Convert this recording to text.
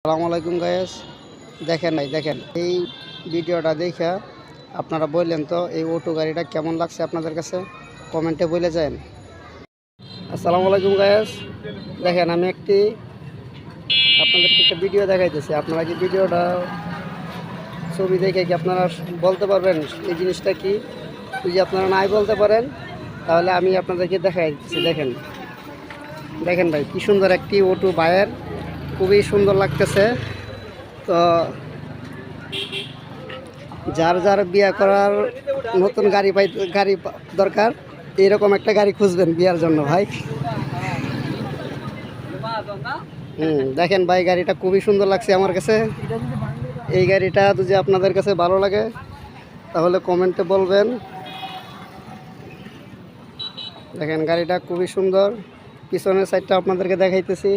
আসসালামু আলাইকুম গায়েস। দেখেন এই ভিডিওটা দেখা আপনারা বললেন তো এই অটো গাড়িটা কেমন লাগছে আপনাদের কাছে, কমেন্টে বলে যান। আসসালামু আলাইকুম গায়েস। দেখেন আমি আপনাদেরকে একটা ভিডিও দেখাইতেছি। আপনারা কি ভিডিওটা ছবি দেখে কি আপনারা বলতে পারবেন এই জিনিসটা কি? যদি আপনারা নাই বলতে পারেন তাহলে আমি আপনাদেরকে দেখাই দিচ্ছি। দেখেন ভাই কি সুন্দর একটি অটো বাইয়ের, খুবই সুন্দর লাগতেছে। তো যার বিয়ে করার নতুন গাড়ি দরকার, এরকম একটা গাড়ি খুঁজবেন বিয়ার জন্য ভাই। দেখেন ভাই গাড়িটা খুবই সুন্দর লাগছে আমার কাছে। এই গাড়িটা যদি আপনাদের কাছে ভালো লাগে তাহলে কমেন্টে বলবেন। দেখেন গাড়িটা খুবই সুন্দর। পিছনের সাইডটা আপনাদেরকে দেখাইতেছি।